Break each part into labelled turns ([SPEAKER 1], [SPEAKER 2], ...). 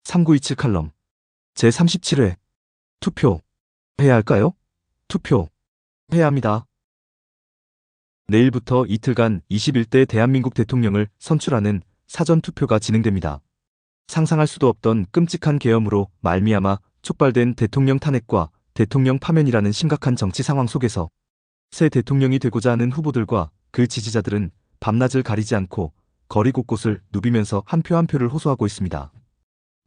[SPEAKER 1] 3927 칼럼 제37회 투표 해야 할까요? 투표 해야 합니다. 내일부터 이틀간 21대 대한민국 대통령을 선출하는 사전투표가 진행됩니다. 상상할 수도 없던 끔찍한 계엄으로 말미암아 촉발된 대통령 탄핵과 대통령 파면이라는 심각한 정치 상황 속에서 새 대통령이 되고자 하는 후보들과 그 지지자들은 밤낮을 가리지 않고 거리 곳곳을 누비면서 한 표 한 표를 호소하고 있습니다.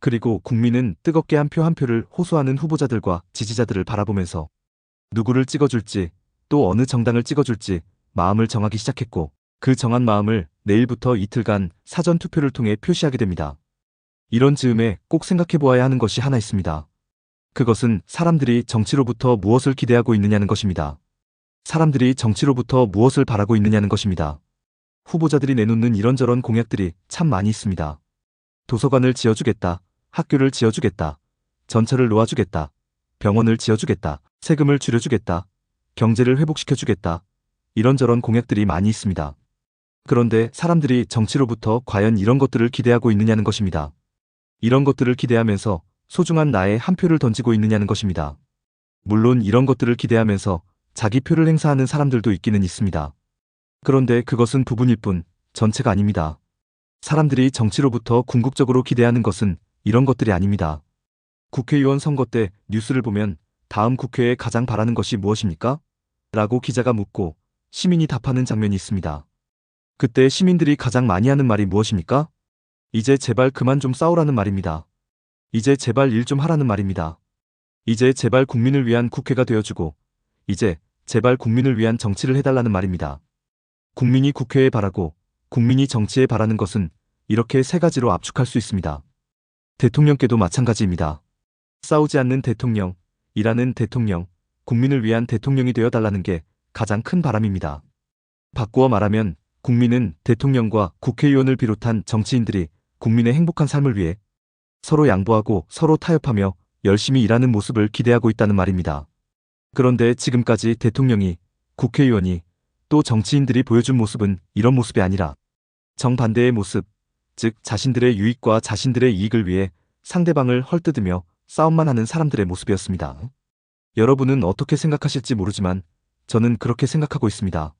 [SPEAKER 1] 그리고 국민은 뜨겁게 한 표 한 표를 호소하는 후보자들과 지지자들을 바라보면서 누구를 찍어줄지 또 어느 정당을 찍어줄지 마음을 정하기 시작했고, 그 정한 마음을 내일부터 이틀간 사전투표를 통해 표시하게 됩니다. 이런 즈음에 꼭 생각해보아야 하는 것이 하나 있습니다. 그것은 사람들이 정치로부터 무엇을 기대하고 있느냐는 것입니다. 사람들이 정치로부터 무엇을 바라고 있느냐는 것입니다. 후보자들이 내놓는 이런저런 공약들이 참 많이 있습니다. 도서관을 지어주겠다, 학교를 지어주겠다, 전철을 놓아주겠다, 병원을 지어주겠다, 세금을 줄여주겠다, 경제를 회복시켜주겠다, 이런저런 공약들이 많이 있습니다. 그런데 사람들이 정치로부터 과연 이런 것들을 기대하고 있느냐는 것입니다. 이런 것들을 기대하면서 소중한 나의 한 표를 던지고 있느냐는 것입니다. 물론 이런 것들을 기대하면서 자기 표를 행사하는 사람들도 있기는 있습니다. 그런데 그것은 부분일 뿐 전체가 아닙니다. 사람들이 정치로부터 궁극적으로 기대하는 것은 이런 것들이 아닙니다. 국회의원 선거 때 뉴스를 보면 다음 국회에 가장 바라는 것이 무엇입니까? 라고 기자가 묻고 시민이 답하는 장면이 있습니다. 그때 시민들이 가장 많이 하는 말이 무엇입니까? 이제 제발 그만 좀 싸우라는 말입니다. 이제 제발 일 좀 하라는 말입니다. 이제 제발 국민을 위한 국회가 되어주고, 이제 제발 국민을 위한 정치를 해달라는 말입니다. 국민이 국회에 바라고 국민이 정치에 바라는 것은 이렇게 세 가지로 압축할 수 있습니다. 대통령께도 마찬가지입니다. 싸우지 않는 대통령, 일하는 대통령, 국민을 위한 대통령이 되어달라는 게 가장 큰 바람입니다. 바꾸어 말하면 국민은 대통령과 국회의원을 비롯한 정치인들이 국민의 행복한 삶을 위해 서로 양보하고 서로 타협하며 열심히 일하는 모습을 기대하고 있다는 말입니다. 그런데 지금까지 대통령이, 국회의원이, 또 정치인들이 보여준 모습은 이런 모습이 아니라 정반대의 모습, 즉 자신들의 유익과 자신들의 이익을 위해 상대방을 헐뜯으며 싸움만 하는 사람들의 모습이었습니다. 여러분은 어떻게 생각하실지 모르지만 저는 그렇게 생각하고 있습니다.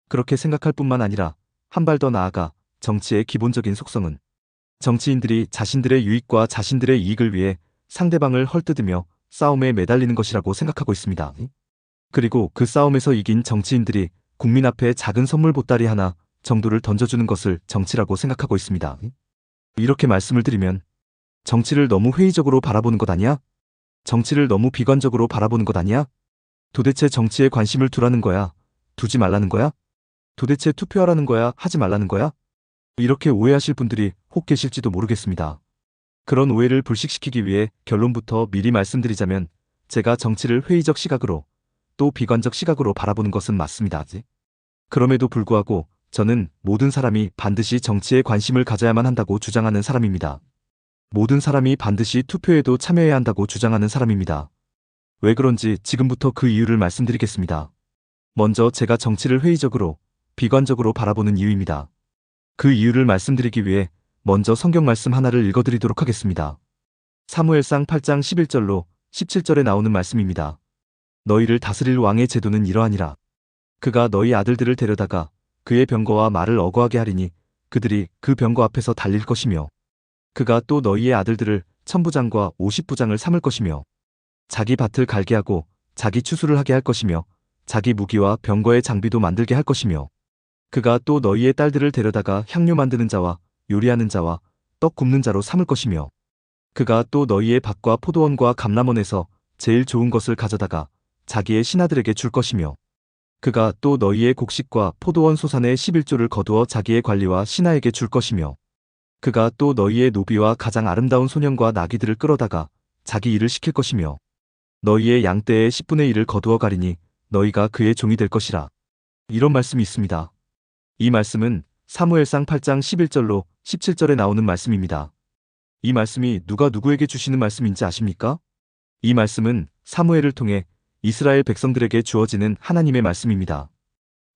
[SPEAKER 1] 그렇게 생각할 뿐만 아니라 한 발 더 나아가 정치의 기본적인 속성은 정치인들이 자신들의 유익과 자신들의 이익을 위해 상대방을 헐뜯으며 싸움에 매달리는 것이라고 생각하고 있습니다. 그리고 그 싸움에서 이긴 정치인들이 국민 앞에 작은 선물 보따리 하나 정도를 던져주는 것을 정치라고 생각하고 있습니다. 이렇게 말씀을 드리면 정치를 너무 회의적으로 바라보는 것 아니야? 정치를 너무 비관적으로 바라보는 것 아니야? 도대체 정치에 관심을 두라는 거야? 두지 말라는 거야? 도대체 투표하라는 거야? 하지 말라는 거야? 이렇게 오해하실 분들이 혹 계실지도 모르겠습니다. 그런 오해를 불식시키기 위해 결론부터 미리 말씀드리자면, 제가 정치를 회의적 시각으로 또 비관적 시각으로 바라보는 것은 맞습니다. 그럼에도 불구하고 저는 모든 사람이 반드시 정치에 관심을 가져야만 한다고 주장하는 사람입니다. 모든 사람이 반드시 투표에도 참여해야 한다고 주장하는 사람입니다. 왜 그런지 지금부터 그 이유를 말씀드리겠습니다. 먼저 제가 정치를 회의적으로, 비관적으로 바라보는 이유입니다. 그 이유를 말씀드리기 위해 먼저 성경 말씀 하나를 읽어드리도록 하겠습니다. 사무엘상 8장 11절로 17절에 나오는 말씀입니다. 너희를 다스릴 왕의 제도는 이러하니라. 그가 너희 아들들을 데려다가 그의 병거와 말을 어거하게 하리니 그들이 그 병거 앞에서 달릴 것이며, 그가 또 너희의 아들들을 천부장과 50부장을 삼을 것이며, 자기 밭을 갈게 하고 자기 추수를 하게 할 것이며, 자기 무기와 병거의 장비도 만들게 할 것이며, 그가 또 너희의 딸들을 데려다가 향료 만드는 자와 요리하는 자와 떡 굽는 자로 삼을 것이며, 그가 또 너희의 밭과 포도원과 감람원에서 제일 좋은 것을 가져다가 자기의 신하들에게 줄 것이며, 그가 또 너희의 곡식과 포도원 소산의 11조를 거두어 자기의 관리와 신하에게 줄 것이며, 그가 또 너희의 노비와 가장 아름다운 소년과 나귀들을 끌어다가 자기 일을 시킬 것이며, 너희의 양떼의 10분의 1을 거두어 가리니 너희가 그의 종이 될 것이라. 이런 말씀이 있습니다. 이 말씀은 사무엘상 8장 11절로 17절에 나오는 말씀입니다. 이 말씀이 누가 누구에게 주시는 말씀인지 아십니까? 이 말씀은 사무엘을 통해 이스라엘 백성들에게 주어지는 하나님의 말씀입니다.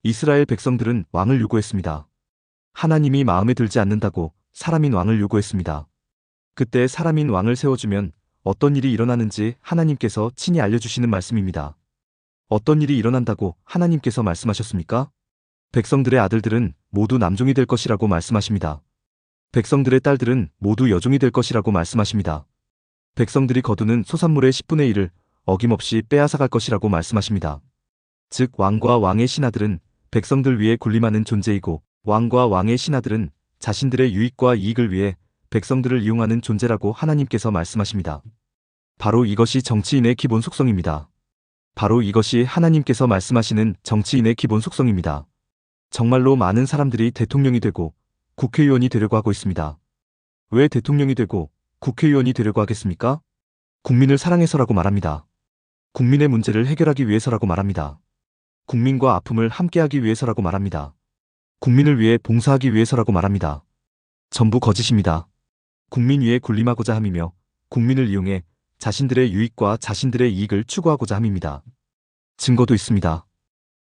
[SPEAKER 1] 이스라엘 백성들은 왕을 요구했습니다. 하나님이 마음에 들지 않는다고 사람인 왕을 요구했습니다. 그때 사람인 왕을 세워주면 어떤 일이 일어나는지 하나님께서 친히 알려주시는 말씀입니다. 어떤 일이 일어난다고 하나님께서 말씀하셨습니까? 백성들의 아들들은 모두 남종이 될 것이라고 말씀하십니다. 백성들의 딸들은 모두 여종이 될 것이라고 말씀하십니다. 백성들이 거두는 소산물의 10분의 1을 어김없이 빼앗아갈 것이라고 말씀하십니다. 즉 왕과 왕의 신하들은 백성들 위에 군림하는 존재이고 왕과 왕의 신하들은 자신들의 유익과 이익을 위해 백성들을 이용하는 존재라고 하나님께서 말씀하십니다. 바로 이것이 정치인의 기본 속성입니다. 바로 이것이 하나님께서 말씀하시는 정치인의 기본 속성입니다. 정말로 많은 사람들이 대통령이 되고 국회의원이 되려고 하고 있습니다. 왜 대통령이 되고 국회의원이 되려고 하겠습니까? 국민을 사랑해서라고 말합니다. 국민의 문제를 해결하기 위해서라고 말합니다. 국민과 아픔을 함께하기 위해서라고 말합니다. 국민을 위해 봉사하기 위해서라고 말합니다. 전부 거짓입니다. 국민 위에 군림하고자 함이며 국민을 이용해 자신들의 유익과 자신들의 이익을 추구하고자 함입니다. 증거도 있습니다.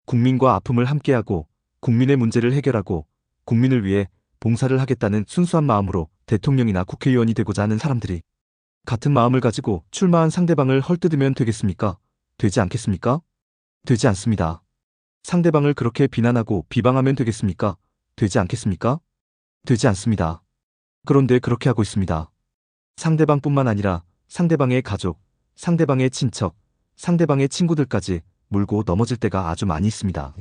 [SPEAKER 1] 국민과 아픔을 함께하고 국민의 문제를 해결하고 국민을 위해 봉사를 하겠다는 순수한 마음으로 대통령이나 국회의원이 되고자 하는 사람들이 같은 마음을 가지고 출마한 상대방을 헐뜯으면 되겠습니까? 되지 않겠습니까? 되지 않습니다. 상대방을 그렇게 비난하고 비방하면 되겠습니까? 되지 않겠습니까? 되지 않습니다. 그런데 그렇게 하고 있습니다. 상대방뿐만 아니라 상대방의 가족, 상대방의 친척, 상대방의 친구들까지 물고 넘어질 때가 아주 많이 있습니다.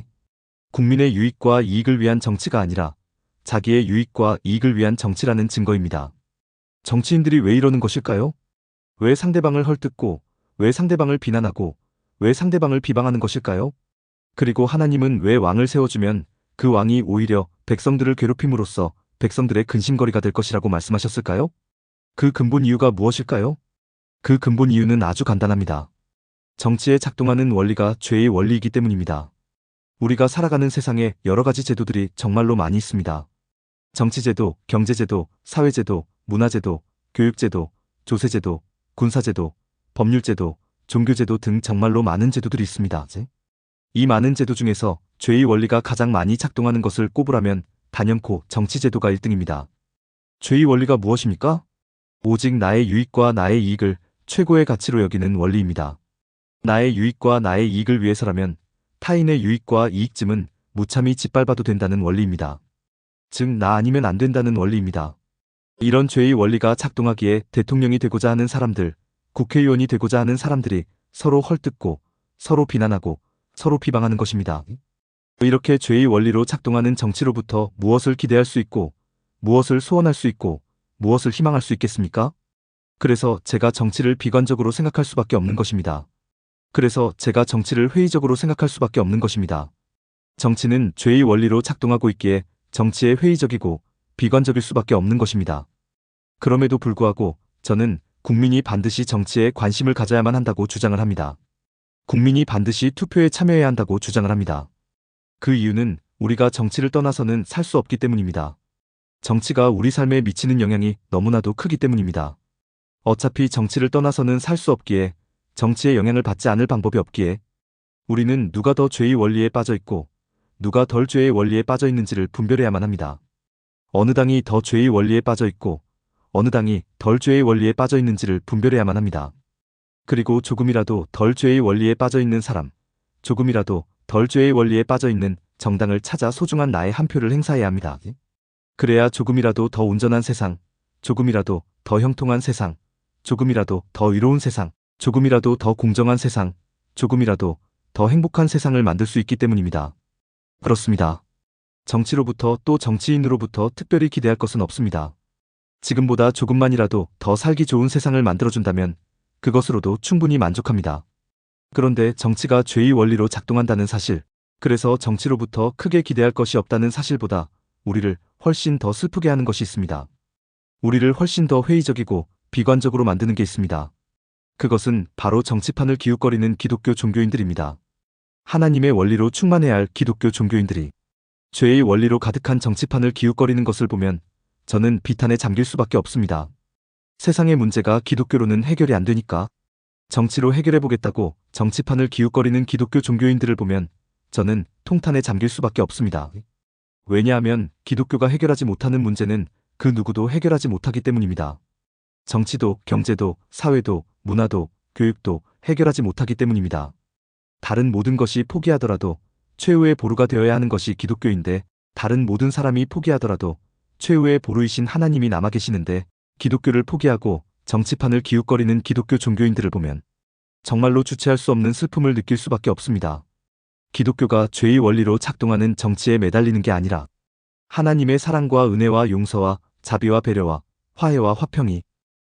[SPEAKER 1] 국민의 유익과 이익을 위한 정치가 아니라 자기의 유익과 이익을 위한 정치라는 증거입니다. 정치인들이 왜 이러는 것일까요? 왜 상대방을 헐뜯고, 왜 상대방을 비난하고, 왜 상대방을 비방하는 것일까요? 그리고 하나님은 왜 왕을 세워주면 그 왕이 오히려 백성들을 괴롭힘으로써 백성들의 근심거리가 될 것이라고 말씀하셨을까요? 그 근본 이유가 무엇일까요? 그 근본 이유는 아주 간단합니다. 정치에 작동하는 원리가 죄의 원리이기 때문입니다. 우리가 살아가는 세상에 여러 가지 제도들이 정말로 많이 있습니다. 정치제도, 경제제도, 사회제도, 문화제도, 교육제도, 조세제도, 군사제도, 법률제도, 종교제도 등 정말로 많은 제도들이 있습니다. 이 많은 제도 중에서 죄의 원리가 가장 많이 작동하는 것을 꼽으라면 단연코 정치제도가 1등입니다. 죄의 원리가 무엇입니까? 오직 나의 유익과 나의 이익을 최고의 가치로 여기는 원리입니다. 나의 유익과 나의 이익을 위해서라면 타인의 유익과 이익쯤은 무참히 짓밟아도 된다는 원리입니다. 즉, 나 아니면 안 된다는 원리입니다. 이런 죄의 원리가 작동하기에 대통령이 되고자 하는 사람들, 국회의원이 되고자 하는 사람들이 서로 헐뜯고, 서로 비난하고, 서로 비방하는 것입니다. 이렇게 죄의 원리로 작동하는 정치로부터 무엇을 기대할 수 있고, 무엇을 소원할 수 있고, 무엇을 희망할 수 있겠습니까? 그래서 제가 정치를 비관적으로 생각할 수밖에 없는 것입니다. 그래서 제가 정치를 회의적으로 생각할 수밖에 없는 것입니다. 정치는 죄의 원리로 작동하고 있기에 정치에 회의적이고 비관적일 수밖에 없는 것입니다. 그럼에도 불구하고 저는 국민이 반드시 정치에 관심을 가져야만 한다고 주장을 합니다. 국민이 반드시 투표에 참여해야 한다고 주장을 합니다. 그 이유는 우리가 정치를 떠나서는 살 수 없기 때문입니다. 정치가 우리 삶에 미치는 영향이 너무나도 크기 때문입니다. 어차피 정치를 떠나서는 살 수 없기에 정치의 영향을 받지 않을 방법이 없기에 우리는 누가 더 죄의 원리에 빠져 있고 누가 덜 죄의 원리에 빠져 있는지를 분별해야만 합니다. 어느 당이 더 죄의 원리에 빠져 있고 어느 당이 덜 죄의 원리에 빠져 있는지를 분별해야만 합니다. 그리고 조금이라도 덜 죄의 원리에 빠져 있는 사람, 조금이라도 덜 죄의 원리에 빠져 있는 정당을 찾아 소중한 나의 한 표를 행사해야 합니다. 그래야 조금이라도 더 온전한 세상, 조금이라도 더 형통한 세상, 조금이라도 더 의로운 세상, 조금이라도 더 공정한 세상, 조금이라도 더 행복한 세상을 만들 수 있기 때문입니다. 그렇습니다. 정치로부터 또 정치인으로부터 특별히 기대할 것은 없습니다. 지금보다 조금만이라도 더 살기 좋은 세상을 만들어준다면 그것으로도 충분히 만족합니다. 그런데 정치가 죄의 원리로 작동한다는 사실, 그래서 정치로부터 크게 기대할 것이 없다는 사실보다 우리를 훨씬 더 슬프게 하는 것이 있습니다. 우리를 훨씬 더 회의적이고 비관적으로 만드는 게 있습니다. 그것은 바로 정치판을 기웃거리는 기독교 종교인들입니다. 하나님의 원리로 충만해야 할 기독교 종교인들이 죄의 원리로 가득한 정치판을 기웃거리는 것을 보면 저는 비탄에 잠길 수밖에 없습니다. 세상의 문제가 기독교로는 해결이 안 되니까 정치로 해결해보겠다고 정치판을 기웃거리는 기독교 종교인들을 보면 저는 통탄에 잠길 수밖에 없습니다. 왜냐하면 기독교가 해결하지 못하는 문제는 그 누구도 해결하지 못하기 때문입니다. 정치도, 경제도, 사회도, 문화도, 교육도 해결하지 못하기 때문입니다. 다른 모든 것이 포기하더라도 최후의 보루가 되어야 하는 것이 기독교인데, 다른 모든 사람이 포기하더라도 최후의 보루이신 하나님이 남아 계시는데, 기독교를 포기하고 정치판을 기웃거리는 기독교 종교인들을 보면 정말로 주체할 수 없는 슬픔을 느낄 수밖에 없습니다. 기독교가 죄의 원리로 작동하는 정치에 매달리는 게 아니라 하나님의 사랑과 은혜와 용서와 자비와 배려와 화해와 화평이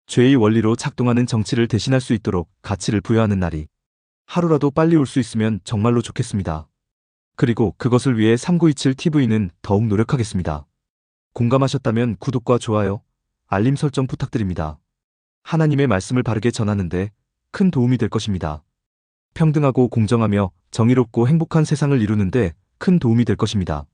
[SPEAKER 1] 죄의 원리로 작동하는 정치를 대신할 수 있도록 가치를 부여하는 날이 하루라도 빨리 올 수 있으면 정말로 좋겠습니다. 그리고 그것을 위해 3927TV는 더욱 노력하겠습니다. 공감하셨다면 구독과 좋아요, 알림 설정 부탁드립니다. 하나님의 말씀을 바르게 전하는데 큰 도움이 될 것입니다. 평등하고 공정하며 정의롭고 행복한 세상을 이루는데 큰 도움이 될 것입니다.